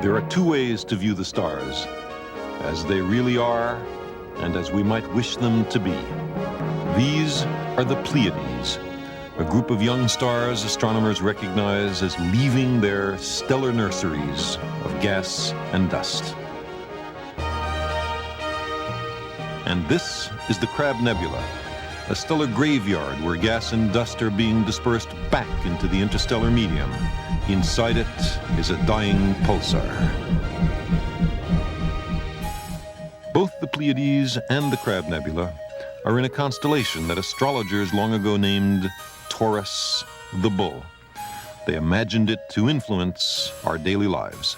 There are two ways to view the stars, as they really are and as we might wish them to be. These are the Pleiades, a group of young stars astronomers recognize as leaving their stellar nurseries of gas and dust. And this is the Crab Nebula, a stellar graveyard where gas and dust are being dispersed back into the interstellar medium. Inside it is a dying pulsar. Both the Pleiades and the Crab Nebula are in a constellation that astrologers long ago named Taurus the Bull. They imagined it to influence our daily lives.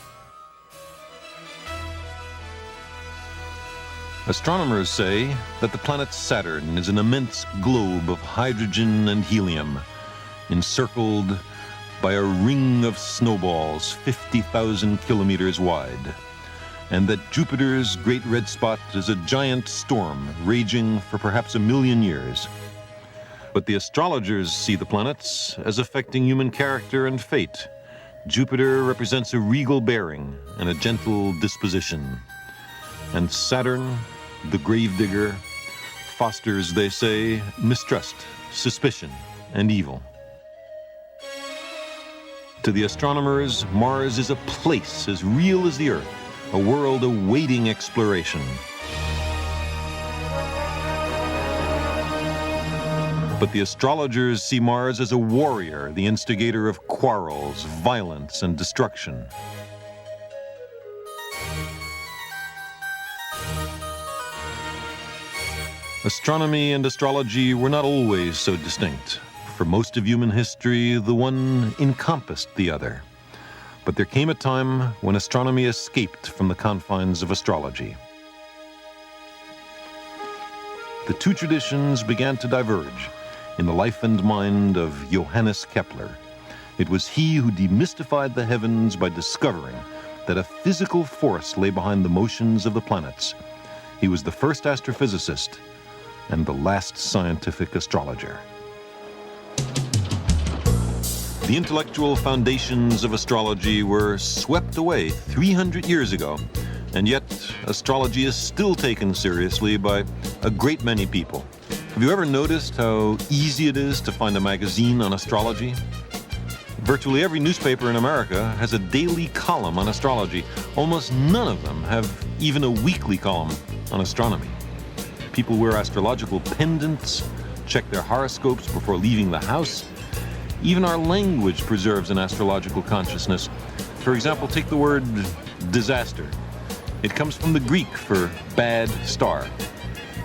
Astronomers say that the planet Saturn is an immense globe of hydrogen and helium, encircled by a ring of snowballs 50,000 kilometers wide, and that Jupiter's great red spot is a giant storm raging for perhaps 1,000,000 years. But the astrologers see the planets as affecting human character and fate. Jupiter represents a regal bearing and a gentle disposition. And Saturn, the gravedigger, fosters, they say, mistrust, suspicion, and evil. To the astronomers, Mars is a place as real as the Earth, a world awaiting exploration. But the astrologers see Mars as a warrior, the instigator of quarrels, violence, and destruction. Astronomy and astrology were not always so distinct. For most of human history, the one encompassed the other. But there came a time when astronomy escaped from the confines of astrology. The two traditions began to diverge in the life and mind of Johannes Kepler. It was he who demystified the heavens by discovering that a physical force lay behind the motions of the planets. He was the first astrophysicist and the last scientific astrologer. The intellectual foundations of astrology were swept away 300 years ago, and yet astrology is still taken seriously by a great many people. Have you ever noticed how easy it is to find a magazine on astrology? Virtually every newspaper in America has a daily column on astrology. Almost none of them have even a weekly column on astronomy. People wear astrological pendants, check their horoscopes before leaving the house. Even our language preserves an astrological consciousness. For example, take the word disaster. It comes from the Greek for bad star.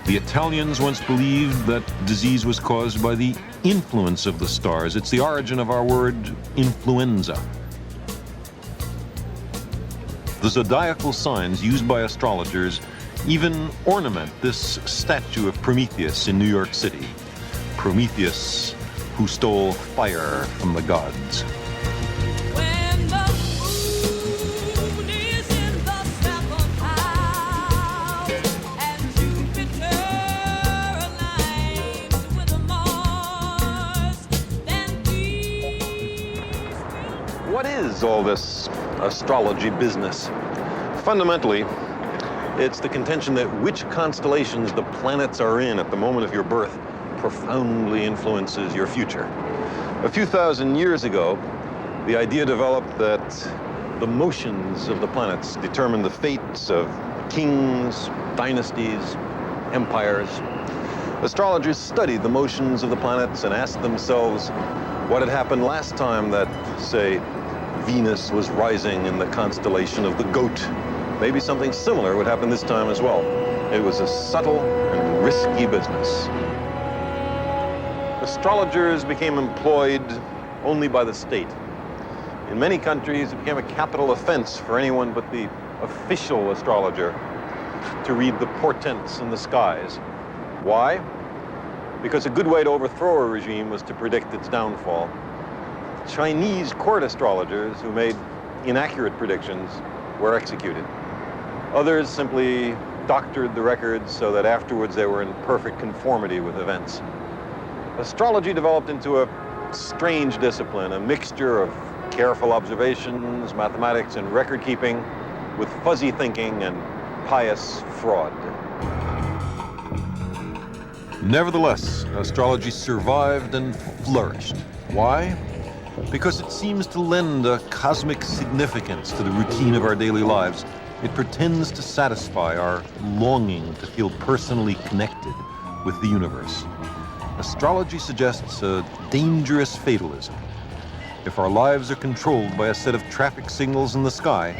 The Italians once believed that disease was caused by the influence of the stars. It's the origin of our word influenza. The zodiacal signs used by astrologers even ornament this statue of Prometheus in New York City. Prometheus, who stole fire from the gods. When the moon is in the seventh house and Jupiter aligns with Mars, then peace will... What is all this astrology business? Fundamentally, it's the contention that which constellations the planets are in at the moment of your birth profoundly influences your future. A few thousand years ago, the idea developed that the motions of the planets determine the fates of kings, dynasties, empires. Astrologers studied the motions of the planets and asked themselves what had happened last time that, say, Venus was rising in the constellation of the Goat. Maybe something similar would happen this time as well. It was a subtle and risky business. Astrologers became employed only by the state. In many countries, it became a capital offense for anyone but the official astrologer to read the portents in the skies. Why? Because a good way to overthrow a regime was to predict its downfall. Chinese court astrologers who made inaccurate predictions were executed. Others simply doctored the records so that afterwards they were in perfect conformity with events. Astrology developed into a strange discipline, a mixture of careful observations, mathematics, and record keeping with fuzzy thinking and pious fraud. Nevertheless, astrology survived and flourished. Why? Because it seems to lend a cosmic significance to the routine of our daily lives. It pretends to satisfy our longing to feel personally connected with the universe. Astrology suggests a dangerous fatalism. If our lives are controlled by a set of traffic signals in the sky,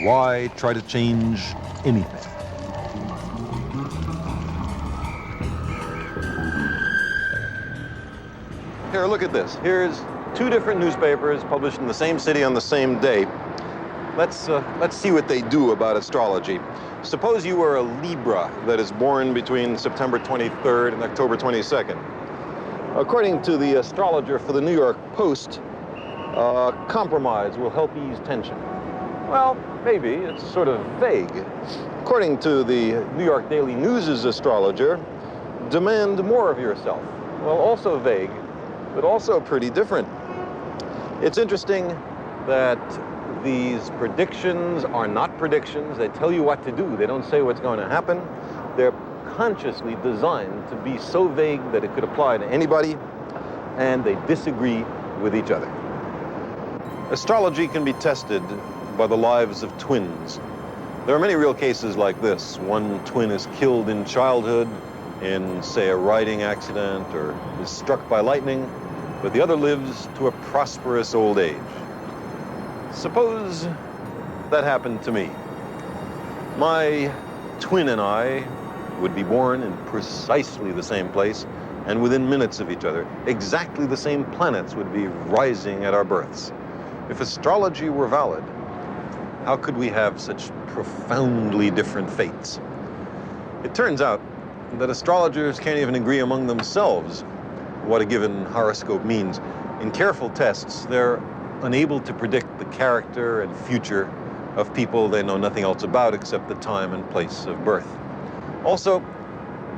why try to change anything? Here, look at this. Here's two different newspapers published in the same city on the same day. Let's see what they do about astrology. Suppose you were a Libra that is born between September 23rd and October 22nd. According to the astrologer for the New York Post, compromise will help ease tension. Well, maybe. It's sort of vague. According to the New York Daily News' astrologer, demand more of yourself. Well, also vague, but also pretty different. It's interesting that these predictions are not predictions. They tell you what to do. They don't say what's going to happen. They're consciously designed to be so vague that it could apply to anybody, and they disagree with each other. Astrology can be tested by the lives of twins. There are many real cases like this. One twin is killed in childhood in, say, a riding accident or is struck by lightning, but the other lives to a prosperous old age. Suppose that happened to me. My twin and I would be born in precisely the same place and within minutes of each other. Exactly the same planets would be rising at our births. If astrology were valid, how could we have such profoundly different fates? It turns out that astrologers can't even agree among themselves what a given horoscope means. In careful tests, they're unable to predict the character and future of people they know nothing else about except the time and place of birth. Also,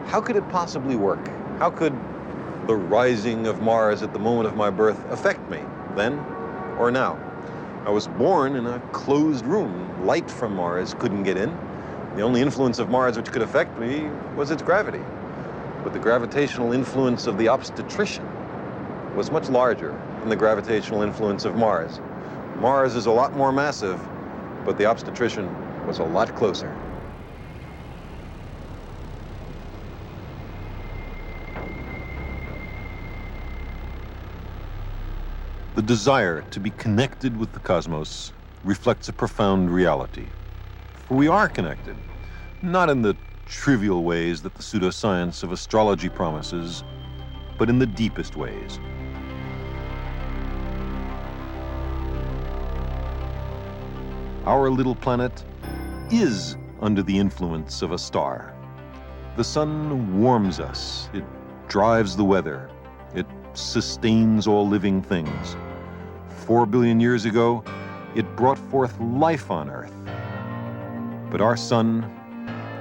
how could it possibly work? How could the rising of Mars at the moment of my birth affect me, then or now? I was born in a closed room. Light from Mars couldn't get in. The only influence of Mars which could affect me was its gravity. But the gravitational influence of the obstetrician was much larger than the gravitational influence of Mars. Mars is a lot more massive, but the obstetrician was a lot closer. The desire to be connected with the cosmos reflects a profound reality. For we are connected, not in the trivial ways that the pseudoscience of astrology promises, but in the deepest ways. Our little planet is under the influence of a star. The sun warms us, it drives the weather, it sustains all living things. 4 billion years ago, it brought forth life on Earth. But our sun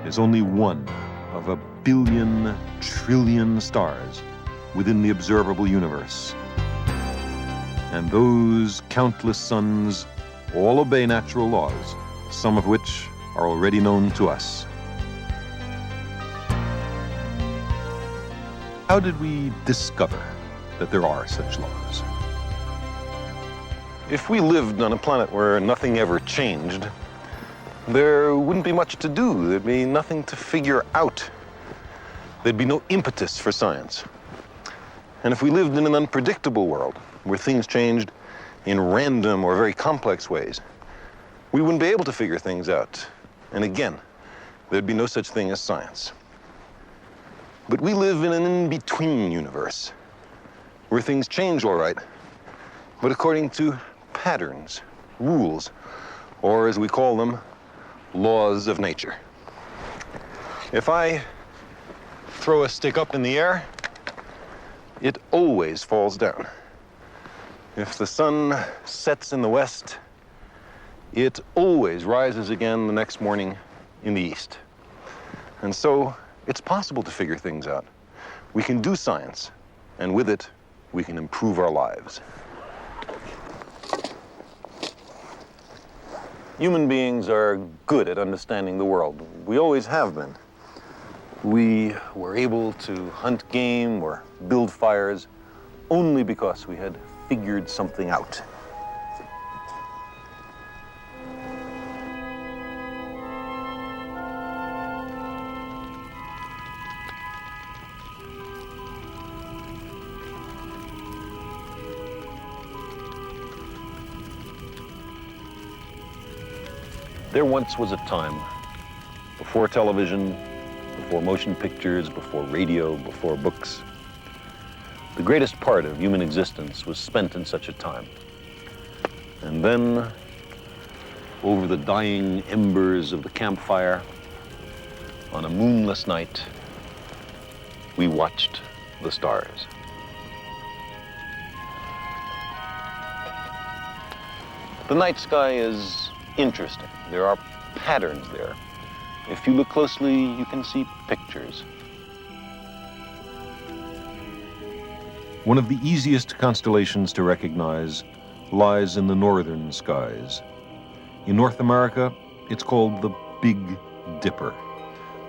is only one of a billion trillion stars within the observable universe. And those countless suns all obey natural laws, some of which are already known to us. How did we discover that there are such laws? If we lived on a planet where nothing ever changed, there wouldn't be much to do. There'd be nothing to figure out. There'd be no impetus for science. And if we lived in an unpredictable world, where things changed in random or very complex ways, we wouldn't be able to figure things out. And again, there'd be no such thing as science. But we live in an in-between universe, where things change all right, but according to patterns, rules, or as we call them, laws of nature. If I throw a stick up in the air, it always falls down. If the sun sets in the west, it always rises again the next morning in the east. And so it's possible to figure things out. We can do science, and with it, we can improve our lives. Human beings are good at understanding the world. We always have been. We were able to hunt game or build fires only because we had figured something out. There once was a time, before television, before motion pictures, before radio, before books. The greatest part of human existence was spent in such a time. And then, over the dying embers of the campfire, on a moonless night, we watched the stars. The night sky is interesting. There are patterns there. If you look closely, you can see pictures. One of the easiest constellations to recognize lies in the northern skies. In North America, it's called the Big Dipper.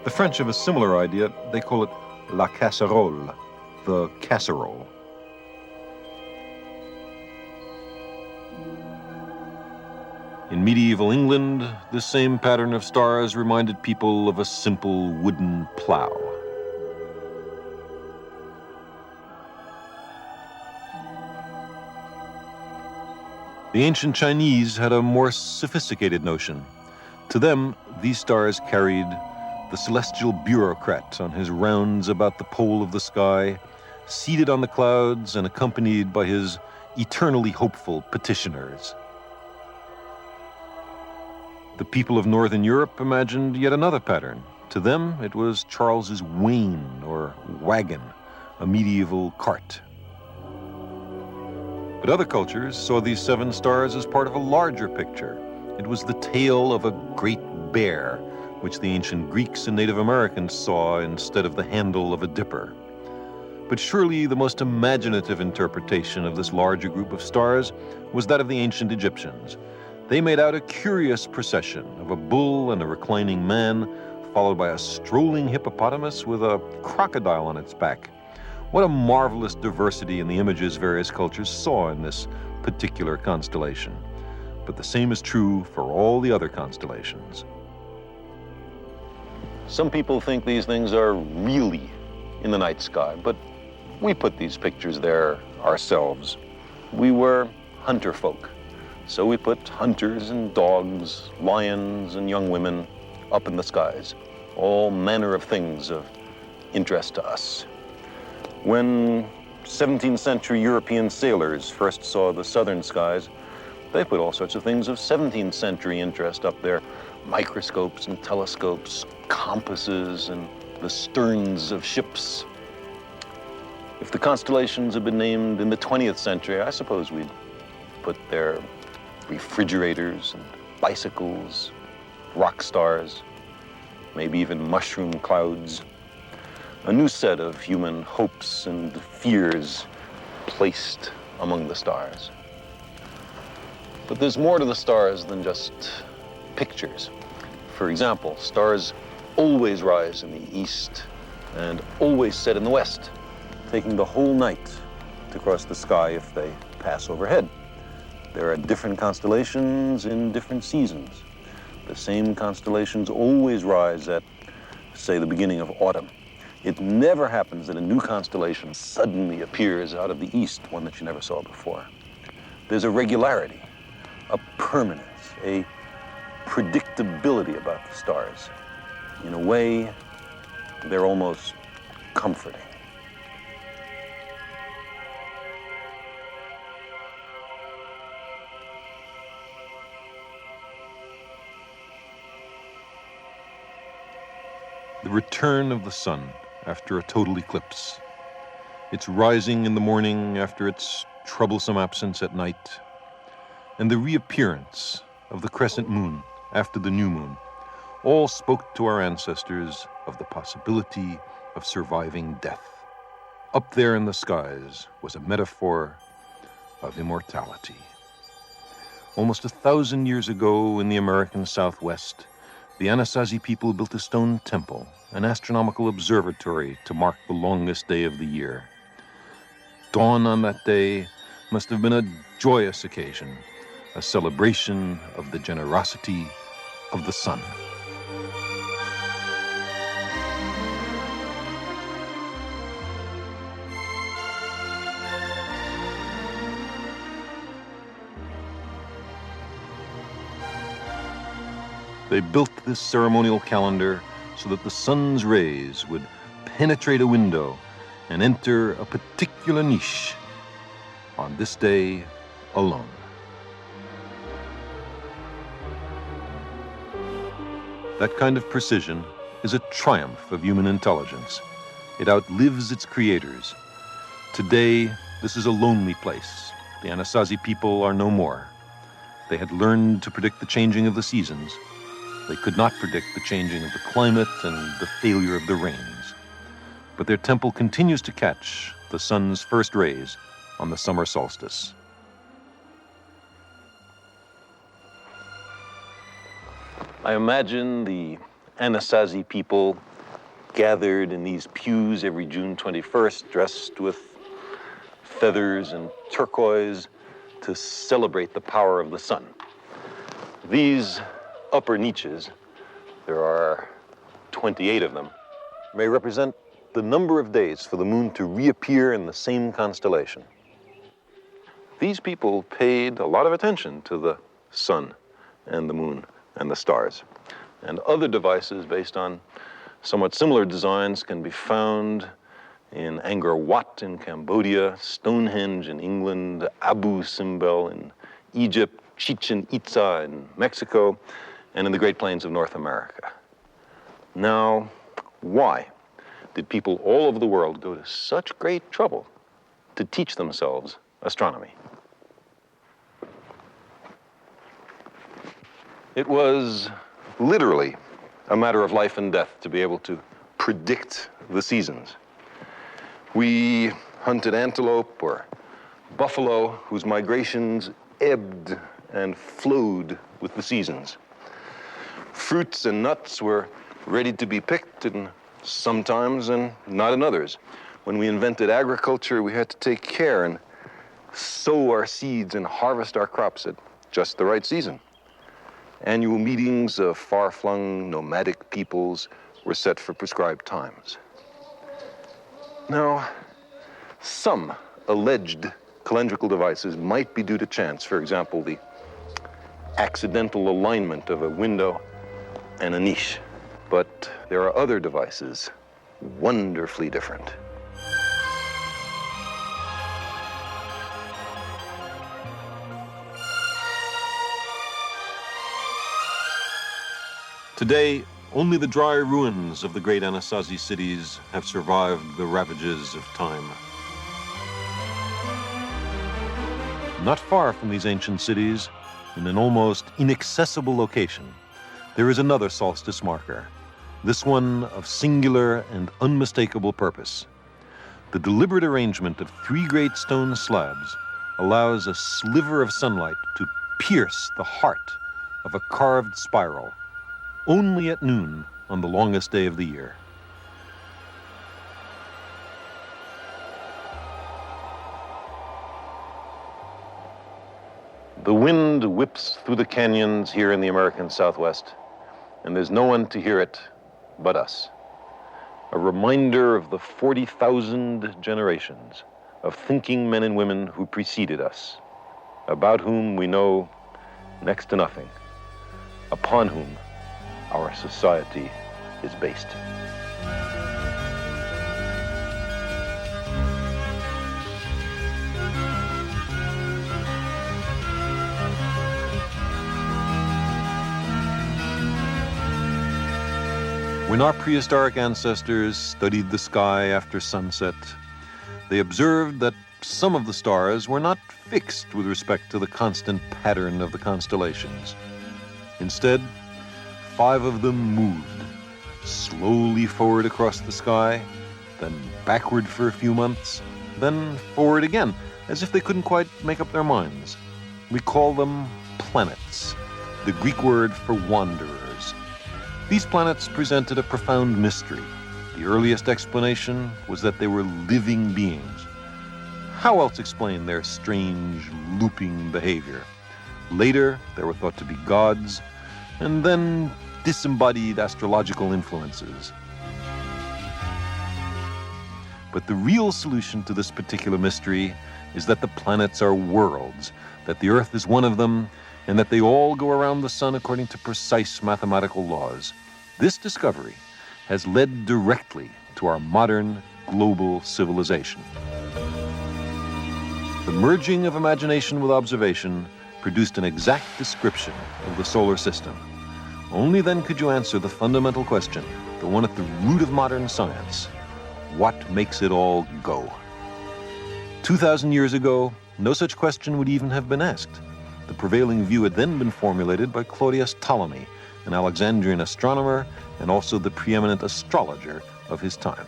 The French have a similar idea. They call it la casserole, the casserole. In medieval England, this same pattern of stars reminded people of a simple wooden plow. The ancient Chinese had a more sophisticated notion. To them, these stars carried the celestial bureaucrat on his rounds about the pole of the sky, seated on the clouds and accompanied by his eternally hopeful petitioners. The people of Northern Europe imagined yet another pattern. To them, it was Charles's wain or wagon, a medieval cart. But other cultures saw these seven stars as part of a larger picture. It was the tail of a great bear, which the ancient Greeks and Native Americans saw instead of the handle of a dipper. But surely the most imaginative interpretation of this larger group of stars was that of the ancient Egyptians. They made out a curious procession of a bull and a reclining man, followed by a strolling hippopotamus with a crocodile on its back. What a marvelous diversity in the images various cultures saw in this particular constellation. But the same is true for all the other constellations. Some people think these things are really in the night sky, but we put these pictures there ourselves. We were hunter folk. So we put hunters and dogs, lions and young women up in the skies, all manner of things of interest to us. When 17th century European sailors first saw the southern skies, they put all sorts of things of 17th century interest up there, microscopes and telescopes, compasses and the sterns of ships. If the constellations had been named in the 20th century, I suppose we'd put their refrigerators and bicycles, rock stars, maybe even mushroom clouds. A new set of human hopes and fears placed among the stars. But there's more to the stars than just pictures. For example, stars always rise in the east and always set in the west, taking the whole night to cross the sky if they pass overhead. There are different constellations in different seasons. The same constellations always rise at, say, the beginning of autumn. It never happens that a new constellation suddenly appears out of the east, one that you never saw before. There's a regularity, a permanence, a predictability about the stars. In a way, they're almost comforting. The return of the sun after a total eclipse. Its rising in the morning after its troublesome absence at night. And the reappearance of the crescent moon after the new moon all spoke to our ancestors of the possibility of surviving death. Up there in the skies was a metaphor of immortality. Almost 1,000 years ago in the American Southwest, the Anasazi people built a stone temple, an astronomical observatory to mark the longest day of the year. Dawn on that day must have been a joyous occasion, a celebration of the generosity of the sun. They built this ceremonial calendar so that the sun's rays would penetrate a window and enter a particular niche on this day alone. That kind of precision is a triumph of human intelligence. It outlives its creators. Today, this is a lonely place. The Anasazi people are no more. They had learned to predict the changing of the seasons. They could not predict the changing of the climate and the failure of the rains. But their temple continues to catch the sun's first rays on the summer solstice. I imagine the Anasazi people gathered in these pews every June 21st, dressed with feathers and turquoise to celebrate the power of the sun. These upper niches, there are 28 of them, may represent the number of days for the moon to reappear in the same constellation. These people paid a lot of attention to the sun and the moon and the stars. And other devices based on somewhat similar designs can be found in Angkor Wat in Cambodia, Stonehenge in England, Abu Simbel in Egypt, Chichen Itza in Mexico, and in the Great Plains of North America. Now, why did people all over the world go to such great trouble to teach themselves astronomy? It was literally a matter of life and death to be able to predict the seasons. We hunted antelope or buffalo whose migrations ebbed and flowed with the seasons. Fruits and nuts were ready to be picked in some times and not in others. When we invented agriculture, we had to take care and sow our seeds and harvest our crops at just the right season. Annual meetings of far-flung nomadic peoples were set for prescribed times. Now, some alleged calendrical devices might be due to chance. For example, the accidental alignment of a window and a niche. But there are other devices wonderfully different. Today, only the dry ruins of the great Anasazi cities have survived the ravages of time. Not far from these ancient cities, in an almost inaccessible location, there is another solstice marker, this one of singular and unmistakable purpose. The deliberate arrangement of 3 great stone slabs allows a sliver of sunlight to pierce the heart of a carved spiral, only at noon on the longest day of the year. The wind whips through the canyons here in the American Southwest, and there's no one to hear it but us. A reminder of the 40,000 generations of thinking men and women who preceded us, about whom we know next to nothing, upon whom our society is based. When our prehistoric ancestors studied the sky after sunset, they observed that some of the stars were not fixed with respect to the constant pattern of the constellations. Instead, 5 of them moved, slowly forward across the sky, then backward for a few months, then forward again, as if they couldn't quite make up their minds. We call them planets, the Greek word for wanderers. These planets presented a profound mystery. The earliest explanation was that they were living beings. How else explain their strange, looping behavior? Later, they were thought to be gods, and then disembodied astrological influences. But the real solution to this particular mystery is that the planets are worlds, that the Earth is one of them, and that they all go around the sun according to precise mathematical laws. This discovery has led directly to our modern global civilization. The merging of imagination with observation produced an exact description of the solar system. Only then could you answer the fundamental question, the one at the root of modern science. What makes it all go? 2,000 years ago, no such question would even have been asked. The prevailing view had then been formulated by Claudius Ptolemy, an Alexandrian astronomer and also the preeminent astrologer of his time.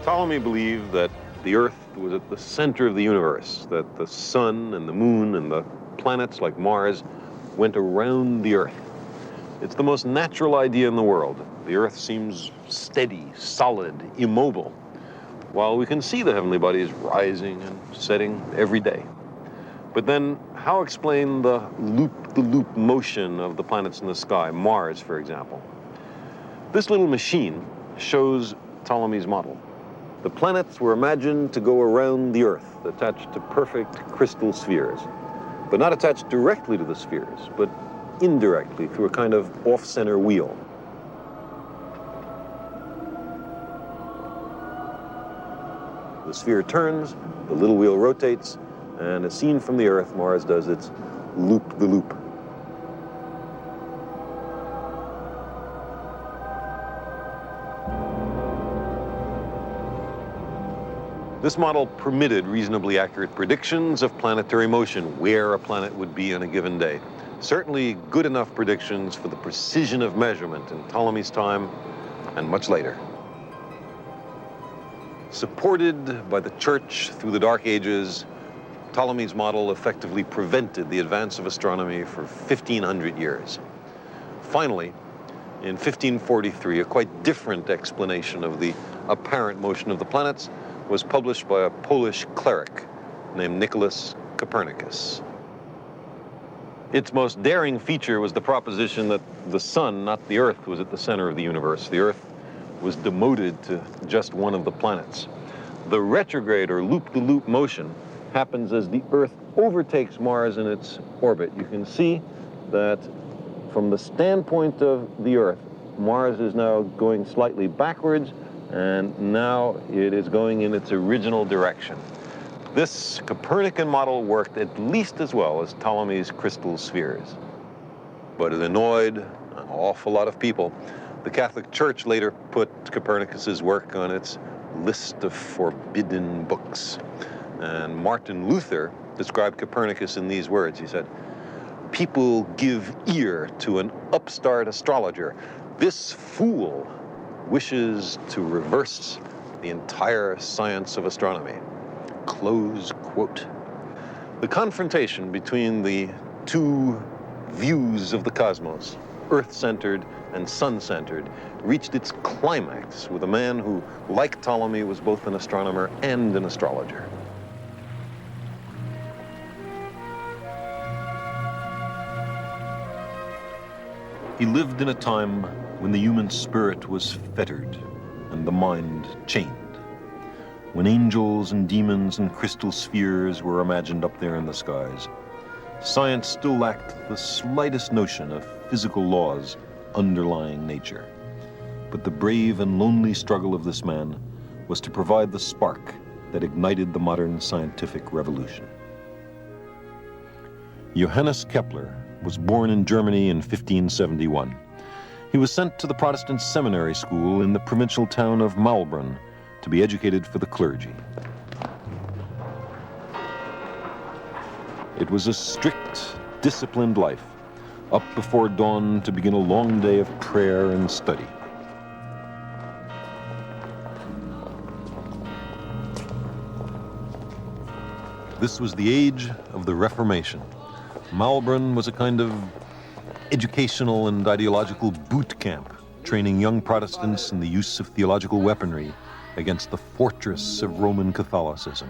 Ptolemy believed that the Earth was at the center of the universe, that the sun and the moon and the planets like Mars went around the Earth. It's the most natural idea in the world. The Earth seems steady, solid, immobile, while we can see the heavenly bodies rising and setting every day. But then, how explain the loop-the-loop motion of the planets in the sky, Mars, for example? This little machine shows Ptolemy's model. The planets were imagined to go around the Earth, attached to perfect crystal spheres, but not attached directly to the spheres, but indirectly through a kind of off-center wheel. The sphere turns, the little wheel rotates, and as seen from the Earth, Mars does its loop-the-loop. This model permitted reasonably accurate predictions of planetary motion, where a planet would be on a given day. Certainly good enough predictions for the precision of measurement in Ptolemy's time and much later. Supported by the Church through the Dark Ages, Ptolemy's model effectively prevented the advance of astronomy for 1,500 years. Finally, in 1543, a quite different explanation of the apparent motion of the planets was published by a Polish cleric named Nicholas Copernicus. Its most daring feature was the proposition that the sun, not the Earth, was at the center of the universe. The Earth was demoted to just one of the planets. The retrograde or loop-the-loop motion happens as the Earth overtakes Mars in its orbit. You can see that from the standpoint of the Earth, Mars is now going slightly backwards, and now it is going in its original direction. This Copernican model worked at least as well as Ptolemy's crystal spheres. But it annoyed an awful lot of people. The Catholic Church later put Copernicus's work on its list of forbidden books. And Martin Luther described Copernicus in these words. He said, "People give ear to an upstart astrologer. This fool wishes to reverse the entire science of astronomy." Close quote. The confrontation between the two views of the cosmos, Earth-centered and sun-centered, reached its climax with a man who, like Ptolemy, was both an astronomer and an astrologer. He lived in a time when the human spirit was fettered and the mind chained, when angels and demons and crystal spheres were imagined up there in the skies. Science still lacked the slightest notion of physical laws underlying nature. But the brave and lonely struggle of this man was to provide the spark that ignited the modern scientific revolution. Johannes Kepler was born in Germany in 1571. He was sent to the Protestant seminary school in the provincial town of Maulbronn to be educated for the clergy. It was a strict, disciplined life, up before dawn to begin a long day of prayer and study. This was the age of the Reformation. Malbrun was a kind of educational and ideological boot camp, training young Protestants in the use of theological weaponry against the fortress of Roman Catholicism.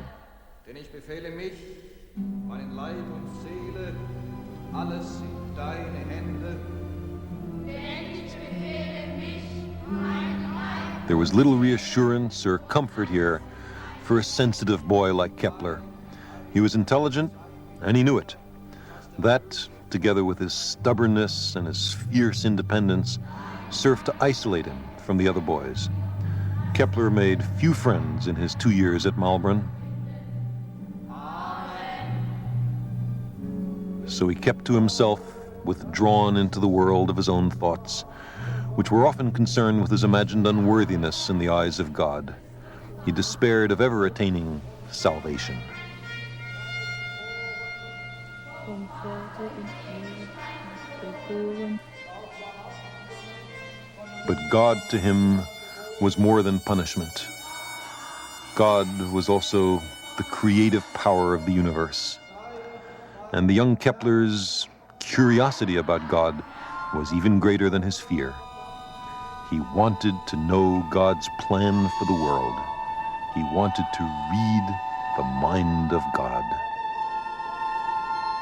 Denn ich befehle mich, meinen Leib und Seele, alles in deine Hände. There was little reassurance or comfort here for a sensitive boy like Kepler. He was intelligent, and he knew it. That, together with his stubbornness and his fierce independence, served to isolate him from the other boys. Kepler made few friends in his 2 years at Malbrun. So he kept to himself, withdrawn into the world of his own thoughts, which were often concerned with his imagined unworthiness in the eyes of God. He despaired of ever attaining salvation. But God to him was more than punishment. God was also the creative power of the universe. And the young Kepler's curiosity about God was even greater than his fear. He wanted to know God's plan for the world. He wanted to read the mind of God.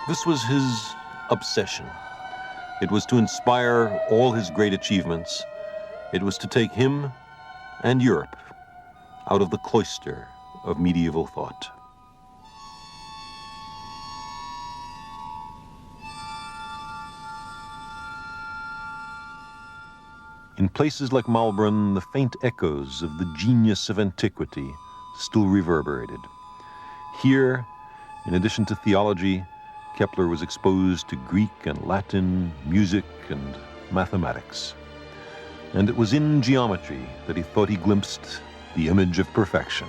This was his obsession. It was to inspire all his great achievements. It was to take him and Europe out of the cloister of medieval thought. In places like Malbrun, the faint echoes of the genius of antiquity still reverberated. Here, in addition to theology, Kepler was exposed to Greek and Latin, music and mathematics. And it was in geometry that he thought he glimpsed the image of perfection.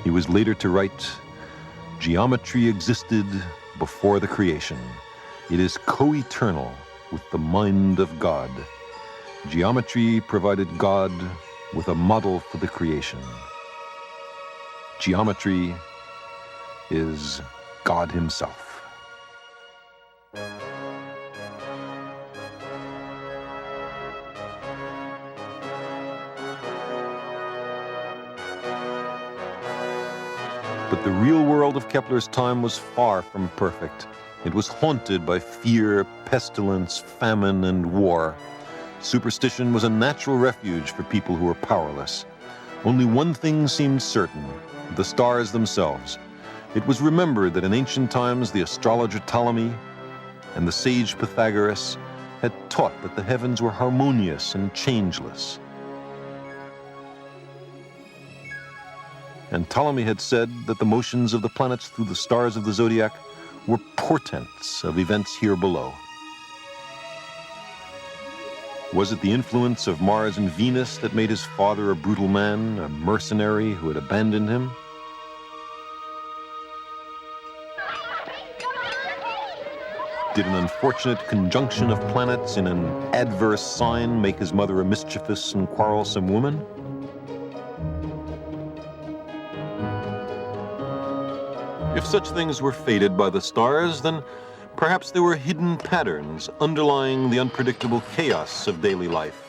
He was later to write, "Geometry existed before the creation. It is co-eternal with the mind of God. Geometry provided God with a model for the creation. Geometry is God himself." But the real world of Kepler's time was far from perfect. It was haunted by fear, pestilence, famine, and war. Superstition was a natural refuge for people who were powerless. Only one thing seemed certain: the stars themselves. It was remembered that in ancient times the astrologer Ptolemy and the sage Pythagoras had taught that the heavens were harmonious and changeless. And Ptolemy had said that the motions of the planets through the stars of the zodiac were portents of events here below. Was it the influence of Mars and Venus that made his father a brutal man, a mercenary who had abandoned him? Did an unfortunate conjunction of planets in an adverse sign make his mother a mischievous and quarrelsome woman? If such things were fated by the stars, then perhaps there were hidden patterns underlying the unpredictable chaos of daily life.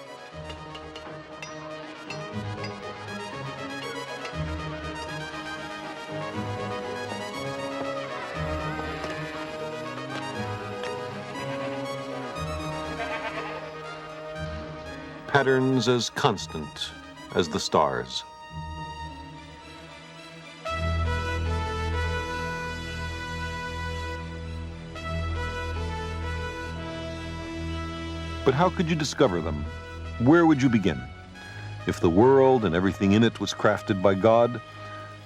Patterns as constant as the stars. But how could you discover them? Where would you begin? If the world and everything in it was crafted by God,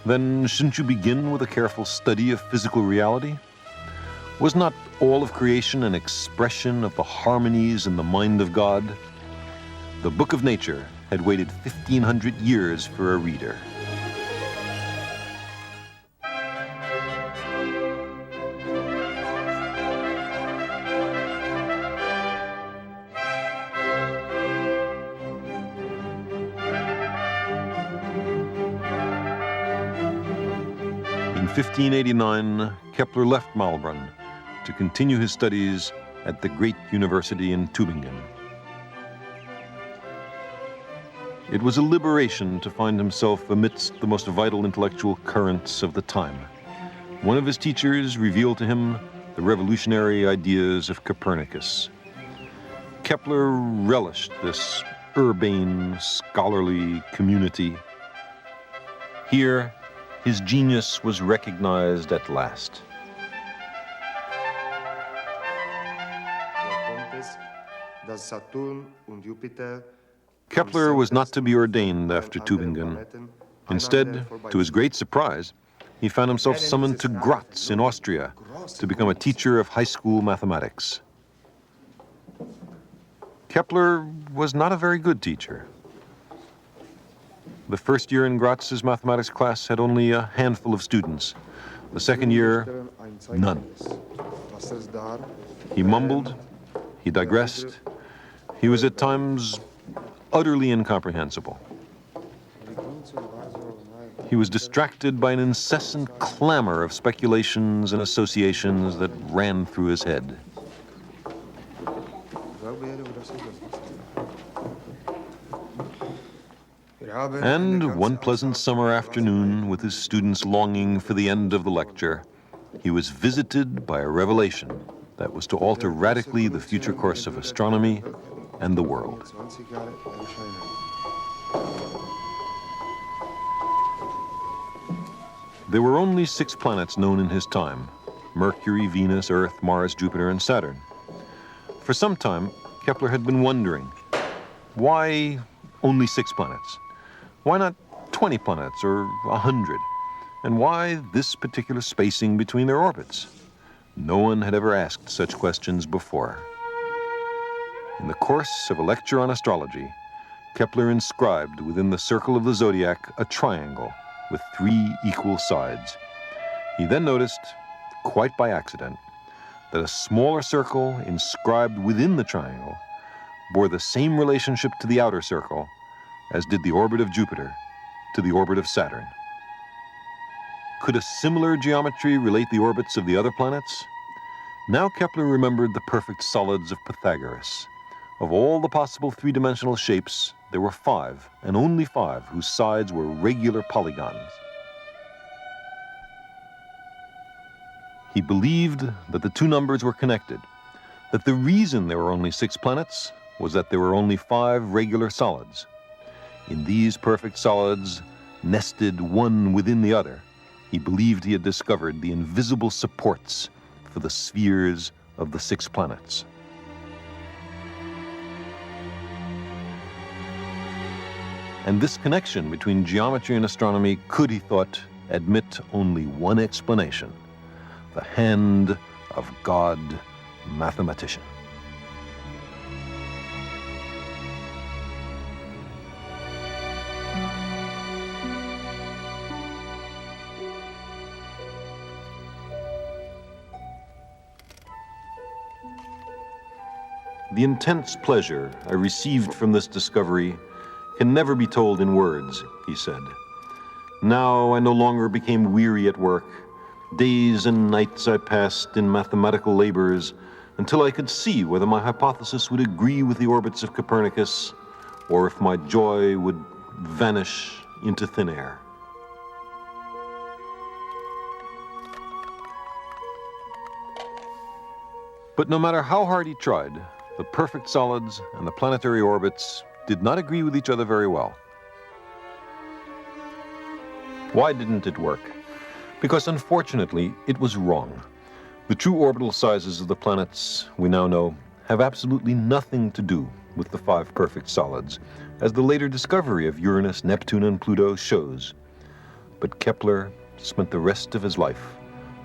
then shouldn't you begin with a careful study of physical reality? Was not all of creation an expression of the harmonies in the mind of God? The book of nature had waited 1,500 years for a reader. 1589, Kepler left Malbrunn to continue his studies at the great university in Tübingen. It was a liberation to find himself amidst the most vital intellectual currents of the time. One of his teachers revealed to him the revolutionary ideas of Copernicus. Kepler relished this urbane, scholarly community. Here, his genius was recognized at last. Kepler was not to be ordained after Tübingen. Instead, to his great surprise, he found himself summoned to Graz in Austria to become a teacher of high school mathematics. Kepler was not a very good teacher. The first year in Graz's mathematics class had only a handful of students. The second year, none. He mumbled, he digressed, he was at times utterly incomprehensible. He was distracted by an incessant clamor of speculations and associations that ran through his head. And one pleasant summer afternoon, with his students longing for the end of the lecture, he was visited by a revelation that was to alter radically the future course of astronomy and the world. There were only 6 planets known in his time: Mercury, Venus, Earth, Mars, Jupiter, and Saturn. For some time, Kepler had been wondering, why only 6 planets? Why not 20 planets or 100? And why this particular spacing between their orbits? No one had ever asked such questions before. In the course of a lecture on astrology, Kepler inscribed within the circle of the zodiac a triangle with 3 equal sides. He then noticed, quite by accident, that a smaller circle inscribed within the triangle bore the same relationship to the outer circle as did the orbit of Jupiter to the orbit of Saturn. Could a similar geometry relate the orbits of the other planets? Now Kepler remembered the perfect solids of Pythagoras. Of all the possible 3-dimensional shapes, there were 5, and only 5, whose sides were regular polygons. He believed that the 2 numbers were connected, that the reason there were only 6 planets was that there were only 5 regular solids. In these perfect solids, nested one within the other, he believed he had discovered the invisible supports for the spheres of the 6 planets. And this connection between geometry and astronomy could, he thought, admit only one explanation: the hand of God, mathematician. The intense pleasure I received from this discovery can never be told in words, he said. Now I no longer became weary at work. Days and nights I passed in mathematical labors until I could see whether my hypothesis would agree with the orbits of Copernicus or if my joy would vanish into thin air. But no matter how hard he tried, the perfect solids and the planetary orbits did not agree with each other very well. Why didn't it work? Because unfortunately, it was wrong. The true orbital sizes of the planets, we now know, have absolutely nothing to do with the 5 perfect solids, as the later discovery of Uranus, Neptune, and Pluto shows. But Kepler spent the rest of his life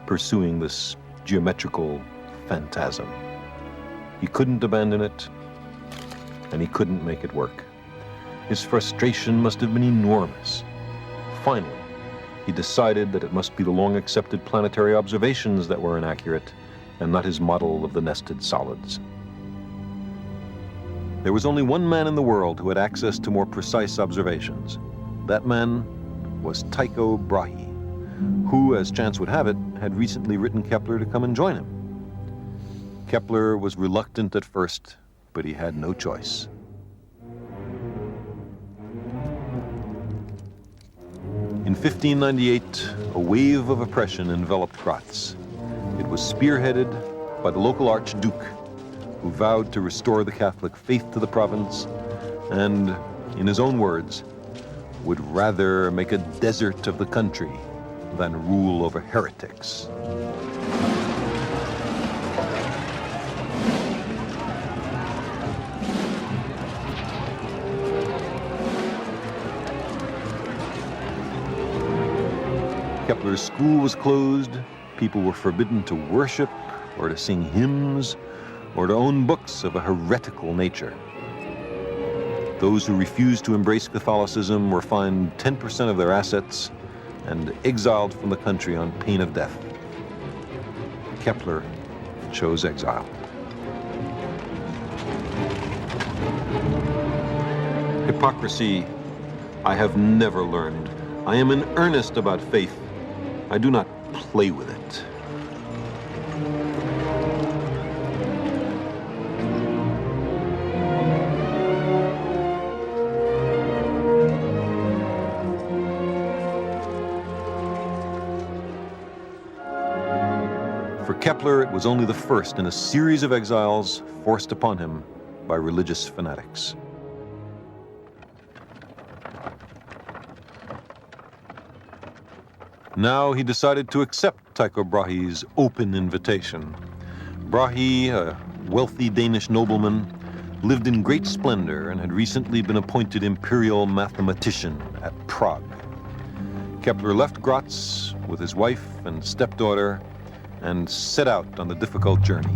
pursuing this geometrical phantasm. He couldn't abandon it, and he couldn't make it work. His frustration must have been enormous. Finally, he decided that it must be the long-accepted planetary observations that were inaccurate, and not his model of the nested solids. There was only one man in the world who had access to more precise observations. That man was Tycho Brahe, who, as chance would have it, had recently written Kepler to come and join him. Kepler was reluctant at first, but he had no choice. In 1598, a wave of oppression enveloped Graz. It was spearheaded by the local archduke, who vowed to restore the Catholic faith to the province and, in his own words, would rather make a desert of the country than rule over heretics. Kepler's school was closed. People were forbidden to worship or to sing hymns or to own books of a heretical nature. Those who refused to embrace Catholicism were fined 10% of their assets and exiled from the country on pain of death. Kepler chose exile. Hypocrisy I have never learned. I am in earnest about faith. I do not play with it. For Kepler, it was only the first in a series of exiles forced upon him by religious fanatics. Now he decided to accept Tycho Brahe's open invitation. Brahe, a wealthy Danish nobleman, lived in great splendor and had recently been appointed imperial mathematician at Prague. Kepler left Graz with his wife and stepdaughter and set out on the difficult journey.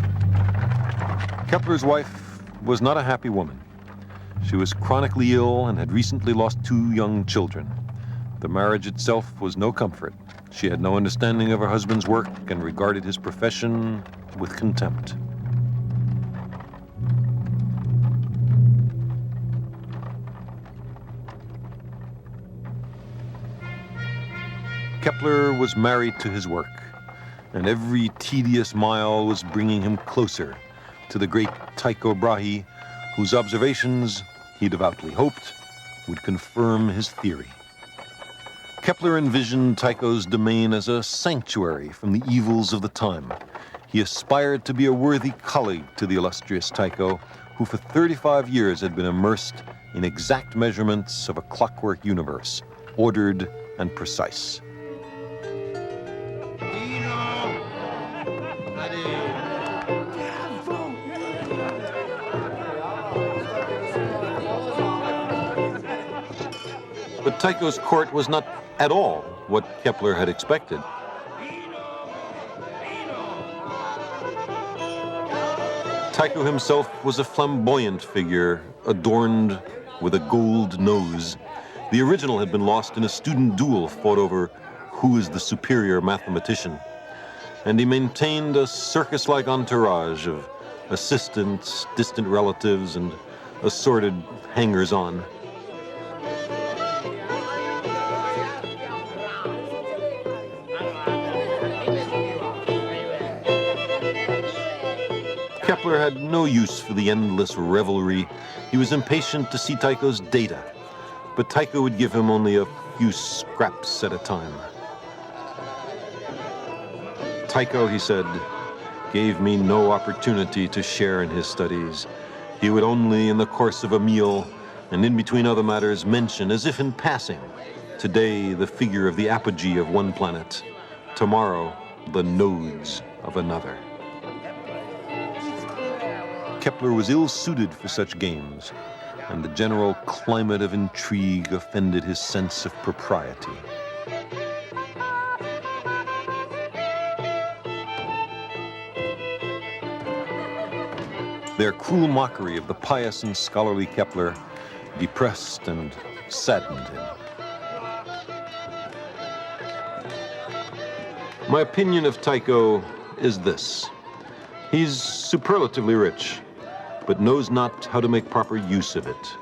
Kepler's wife was not a happy woman. She was chronically ill and had recently lost 2 young children. The marriage itself was no comfort. She had no understanding of her husband's work and regarded his profession with contempt. Kepler was married to his work, and every tedious mile was bringing him closer to the great Tycho Brahe, whose observations, he devoutly hoped, would confirm his theory. Kepler envisioned Tycho's domain as a sanctuary from the evils of the time. He aspired to be a worthy colleague to the illustrious Tycho, who for 35 years had been immersed in exact measurements of a clockwork universe, ordered and precise. But Tycho's court was not at all what Kepler had expected. Tycho himself was a flamboyant figure, adorned with a gold nose. The original had been lost in a student duel fought over who is the superior mathematician. And he maintained a circus-like entourage of assistants, distant relatives, and assorted hangers-on. Kepler had no use for the endless revelry. He was impatient to see Tycho's data, but Tycho would give him only a few scraps at a time. Tycho, he said, gave me no opportunity to share in his studies. He would only, in the course of a meal and in between other matters, mention, as if in passing, today the figure of the apogee of one planet, tomorrow the nodes of another. Kepler was ill-suited for such games, and the general climate of intrigue offended his sense of propriety. Their cruel mockery of the pious and scholarly Kepler depressed and saddened him. My opinion of Tycho is this. He's superlatively rich, but knows not how to make proper use of it.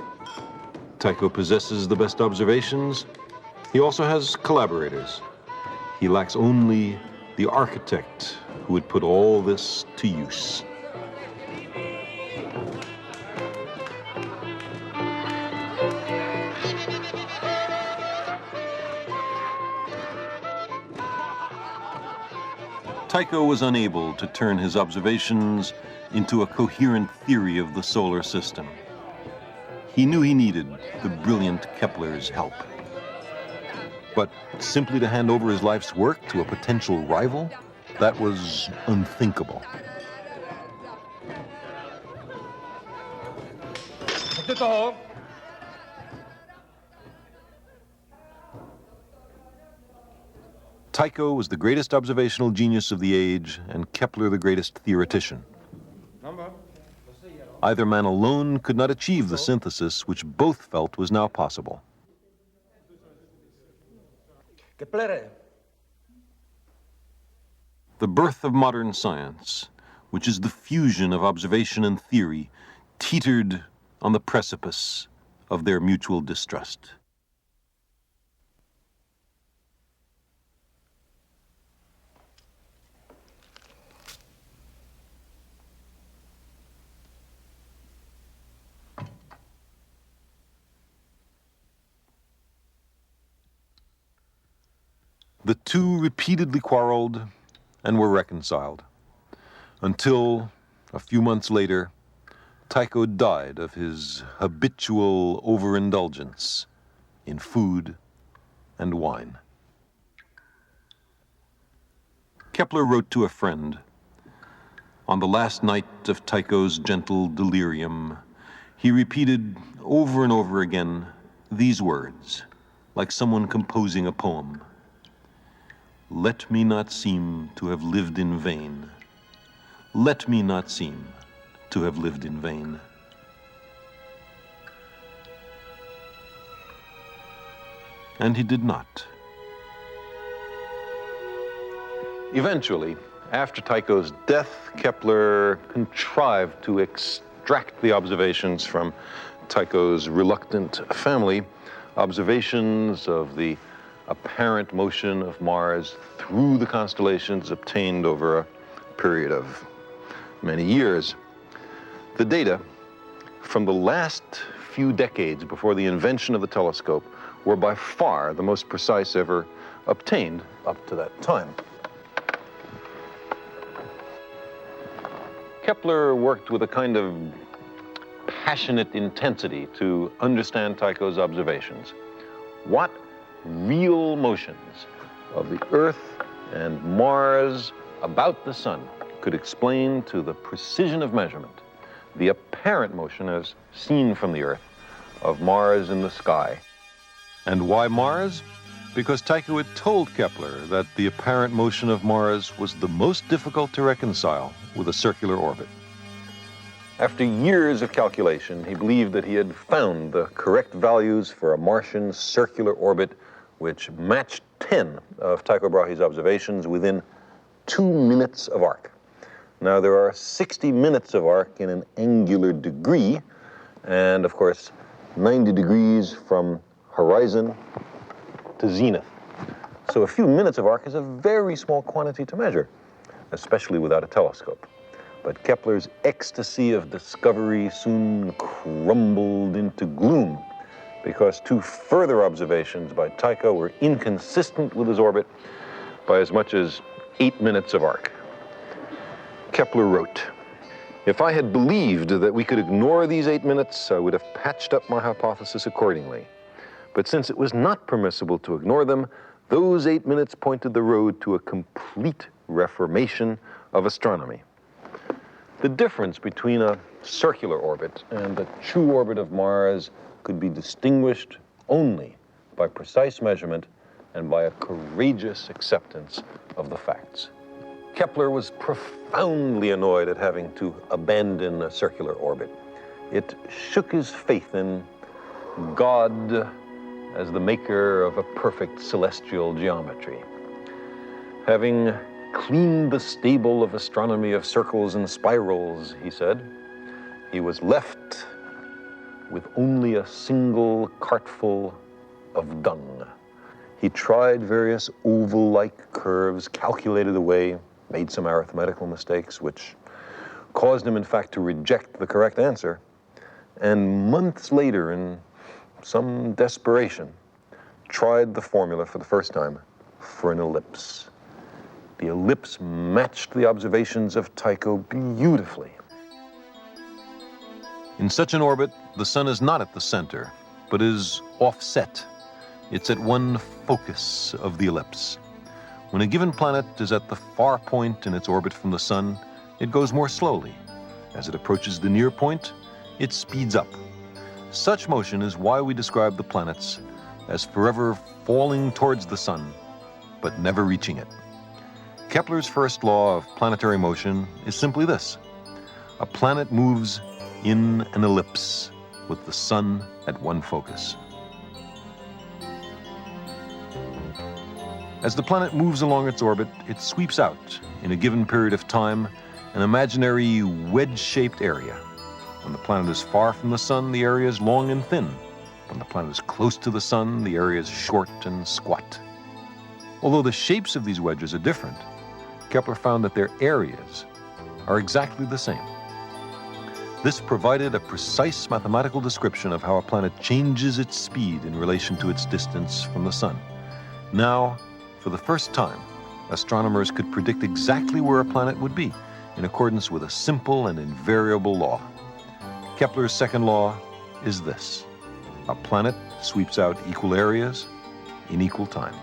Tycho possesses the best observations. He also has collaborators. He lacks only the architect who would put all this to use. Tycho was unable to turn his observations into a coherent theory of the solar system. He knew he needed the brilliant Kepler's help. But simply to hand over his life's work to a potential rival, that was unthinkable. Tycho was the greatest observational genius of the age, and Kepler the greatest theoretician. Either man alone could not achieve the synthesis which both felt was now possible. The birth of modern science, which is the fusion of observation and theory, teetered on the precipice of their mutual distrust. The two repeatedly quarreled and were reconciled, until, a few months later, Tycho died of his habitual overindulgence in food and wine. Kepler wrote to a friend, on the last night of Tycho's gentle delirium, he repeated over and over again these words, like someone composing a poem. Let me not seem to have lived in vain. Let me not seem to have lived in vain. And he did not. Eventually, after Tycho's death, Kepler contrived to extract the observations from Tycho's reluctant family, observations of the apparent motion of Mars through the constellations obtained over a period of many years. The data from the last few decades before the invention of the telescope were by far the most precise ever obtained up to that time. Kepler worked with a kind of passionate intensity to understand Tycho's observations. What real motions of the Earth and Mars about the Sun could explain to the precision of measurement the apparent motion as seen from the Earth of Mars in the sky. And why Mars? Because Tycho had told Kepler that the apparent motion of Mars was the most difficult to reconcile with a circular orbit. After years of calculation, he believed that he had found the correct values for a Martian circular orbit which matched 10 of Tycho Brahe's observations within 2 minutes of arc. Now, there are 60 minutes of arc in an angular degree, and of course, 90 degrees from horizon to zenith. So a few minutes of arc is a very small quantity to measure, especially without a telescope. But Kepler's ecstasy of discovery soon crumbled into gloom, because 2 further observations by Tycho were inconsistent with his orbit by as much as 8 minutes of arc. Kepler wrote, "If I had believed that we could ignore these 8 minutes, I would have patched up my hypothesis accordingly. But since it was not permissible to ignore them, those 8 minutes pointed the road to a complete reformation of astronomy." The difference between a circular orbit and the true orbit of Mars could be distinguished only by precise measurement and by a courageous acceptance of the facts. Kepler was profoundly annoyed at having to abandon a circular orbit. It shook his faith in God as the maker of a perfect celestial geometry. Having cleaned the stable of astronomy of circles and spirals, he said, he was left with only a single cartful of dung. He tried various oval-like curves, calculated away, made some arithmetical mistakes, which caused him, in fact, to reject the correct answer. And months later, in some desperation, tried the formula for the first time for an ellipse. The ellipse matched the observations of Tycho beautifully. In such an orbit, the sun is not at the center, but is offset. It's at one focus of the ellipse. When a given planet is at the far point in its orbit from the sun, it goes more slowly. As it approaches the near point, it speeds up. Such motion is why we describe the planets as forever falling towards the sun, but never reaching it. Kepler's first law of planetary motion is simply this: a planet moves in an ellipse with the sun at one focus. As the planet moves along its orbit, it sweeps out, in a given period of time, an imaginary wedge-shaped area. When the planet is far from the sun, the area is long and thin. When the planet is close to the sun, the area is short and squat. Although the shapes of these wedges are different, Kepler found that their areas are exactly the same. This provided a precise mathematical description of how a planet changes its speed in relation to its distance from the sun. Now, for the first time, astronomers could predict exactly where a planet would be, in accordance with a simple and invariable law. Kepler's second law is this: a planet sweeps out equal areas in equal times.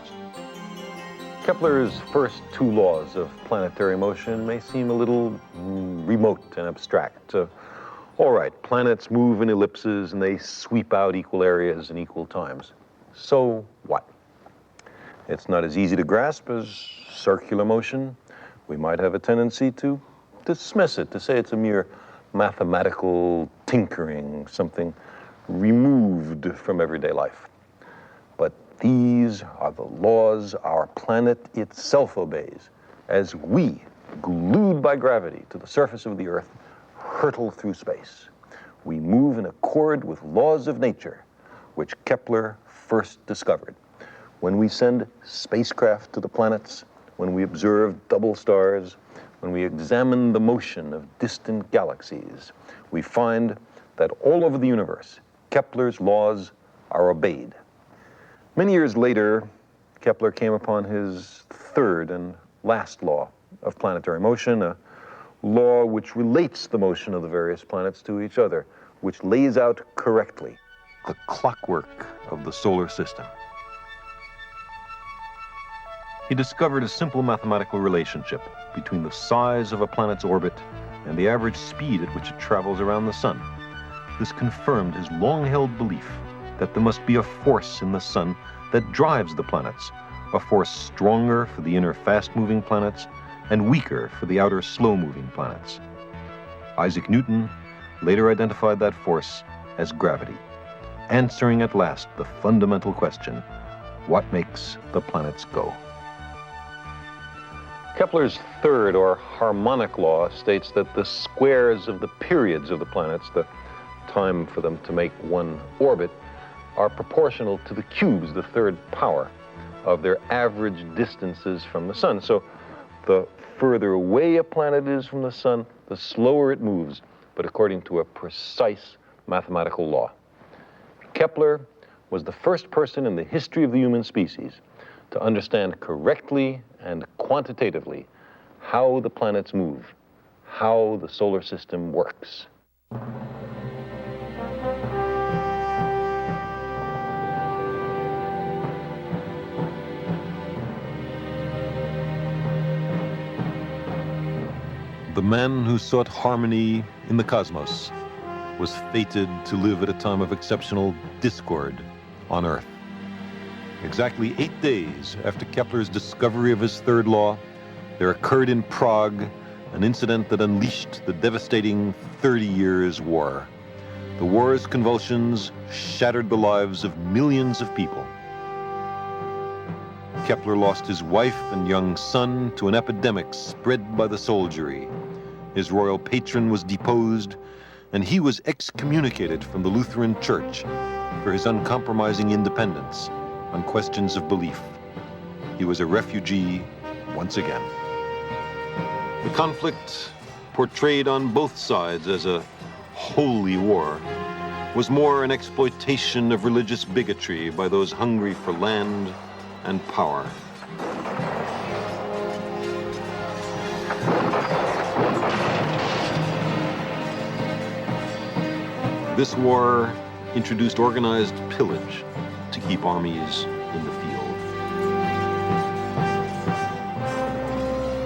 Kepler's first two laws of planetary motion may seem a little remote and abstract. All right, planets move in ellipses and they sweep out equal areas in equal times. So what? It's not as easy to grasp as circular motion. We might have a tendency to dismiss it, to say it's a mere mathematical tinkering, something removed from everyday life. But these are the laws our planet itself obeys, as we, glued by gravity to the surface of the Earth, hurtle through space. We move in accord with laws of nature, which Kepler first discovered. When we send spacecraft to the planets, when we observe double stars, when we examine the motion of distant galaxies, we find that all over the universe, Kepler's laws are obeyed. Many years later, Kepler came upon his third and last law of planetary motion, a law which relates the motion of the various planets to each other, which lays out correctly the clockwork of the solar system. He discovered a simple mathematical relationship between the size of a planet's orbit and the average speed at which it travels around the sun. This confirmed his long-held belief that there must be a force in the sun that drives the planets, a force stronger for the inner fast-moving planets and weaker for the outer slow-moving planets. Isaac Newton later identified that force as gravity, answering at last the fundamental question: what makes the planets go? Kepler's third, or harmonic law, states that the squares of the periods of the planets, the time for them to make one orbit, are proportional to the cubes, the third power, of their average distances from the sun. So the further away a planet is from the sun, the slower it moves, but according to a precise mathematical law. Kepler was the first person in the history of the human species to understand correctly and quantitatively how the planets move, how the solar system works. The man who sought harmony in the cosmos was fated to live at a time of exceptional discord on Earth. Exactly 8 days after Kepler's discovery of his third law, there occurred in Prague an incident that unleashed the devastating 30 Years' War. The war's convulsions shattered the lives of millions of people. Kepler lost his wife and young son to an epidemic spread by the soldiery. His royal patron was deposed, and he was excommunicated from the Lutheran Church for his uncompromising independence. on questions of belief. He was a refugee once again. The conflict, portrayed on both sides as a holy war, was more an exploitation of religious bigotry by those hungry for land and power. This war introduced organized pillage to keep armies in the field.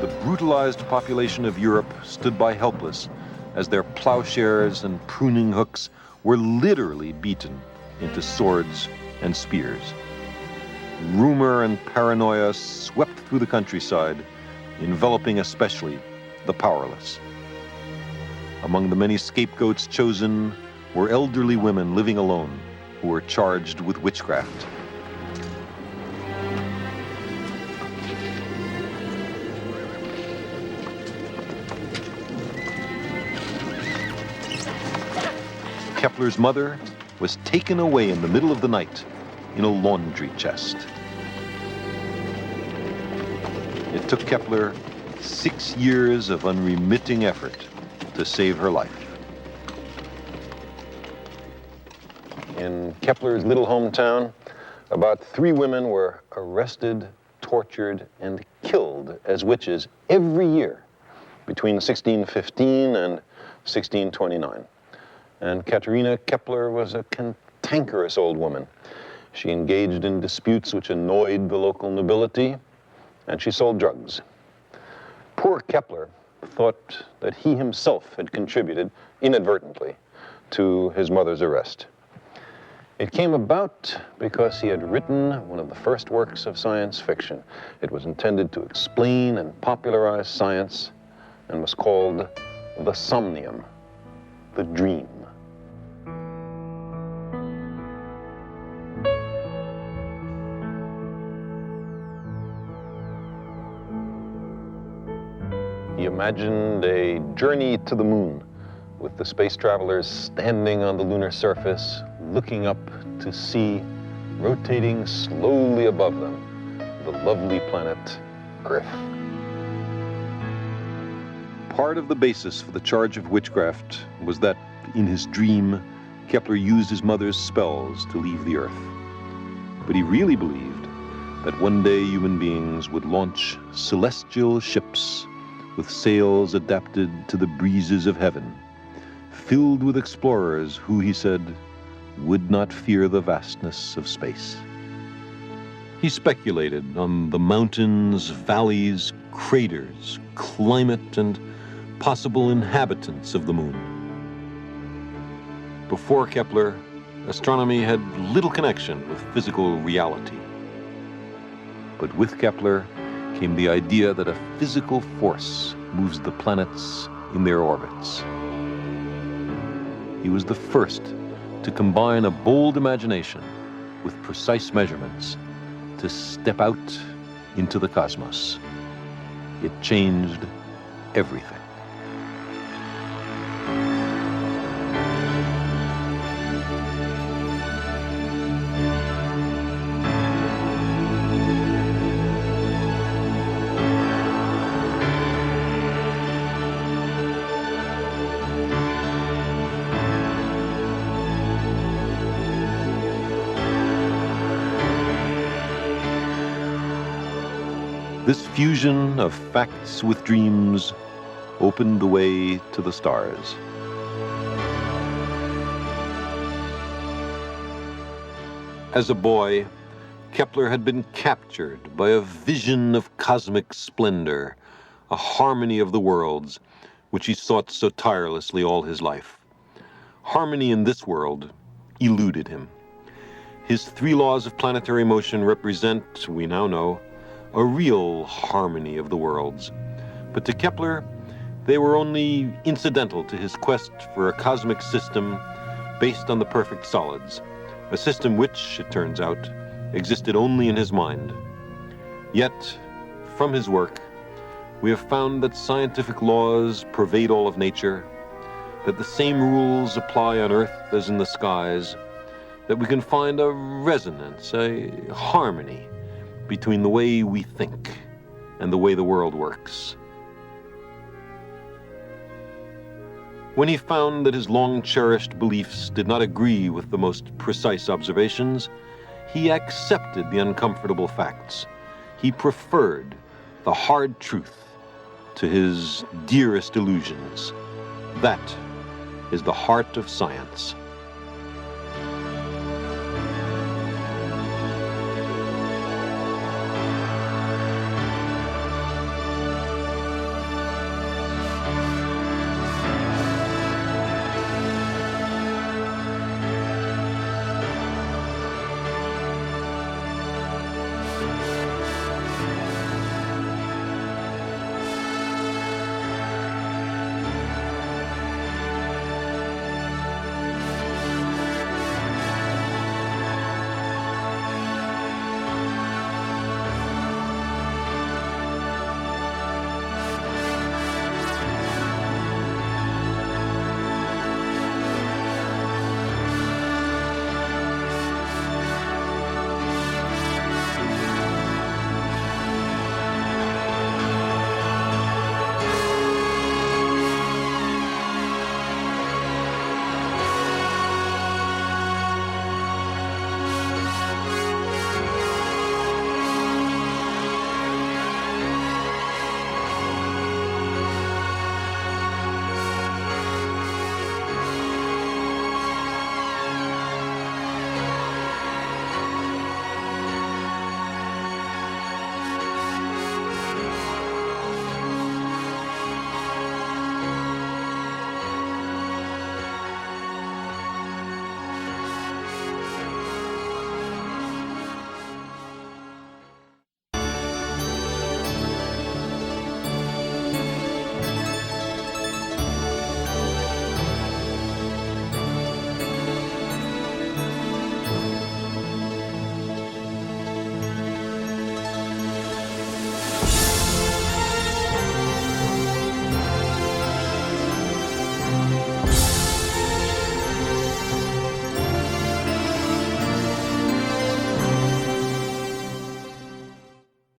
The brutalized population of Europe stood by helpless as their plowshares and pruning hooks were literally beaten into swords and spears. Rumor and paranoia swept through the countryside, enveloping especially the powerless. Among the many scapegoats chosen were elderly women living alone who were charged with witchcraft. Kepler's mother was taken away in the middle of the night in a laundry chest. It took Kepler 6 years of unremitting effort to save her life. In Kepler's little hometown, about 3 women were arrested, tortured, and killed as witches every year between 1615 and 1629. And Katerina Kepler was a cantankerous old woman. She engaged in disputes which annoyed the local nobility, and she sold drugs. Poor Kepler thought that he himself had contributed inadvertently to his mother's arrest. It came about because he had written one of the first works of science fiction. It was intended to explain and popularize science and was called The Somnium, The Dream. He imagined a journey to the moon with the space travelers standing on the lunar surface, looking up to see, rotating slowly above them, the lovely planet Earth. Part of the basis for the charge of witchcraft was that, in his dream, Kepler used his mother's spells to leave the Earth. But he really believed that one day human beings would launch celestial ships with sails adapted to the breezes of heaven, filled with explorers who, he said, would not fear the vastness of space. He speculated on the mountains, valleys, craters, climate, and possible inhabitants of the moon. Before Kepler, astronomy had little connection with physical reality. But with Kepler came the idea that a physical force moves the planets in their orbits. He was the first to combine a bold imagination with precise measurements to step out into the cosmos. It changed everything. This fusion of facts with dreams opened the way to the stars. As a boy, Kepler had been captured by a vision of cosmic splendor, a harmony of the worlds, which he sought so tirelessly all his life. Harmony in this world eluded him. His 3 laws of planetary motion represent, we now know, a real harmony of the worlds. But to Kepler, they were only incidental to his quest for a cosmic system based on the perfect solids, a system which, it turns out, existed only in his mind. Yet, from his work, we have found that scientific laws pervade all of nature, that the same rules apply on Earth as in the skies, that we can find a resonance, a harmony between the way we think and the way the world works. When he found that his long-cherished beliefs did not agree with the most precise observations, he accepted the uncomfortable facts. He preferred the hard truth to his dearest illusions. That is the heart of science.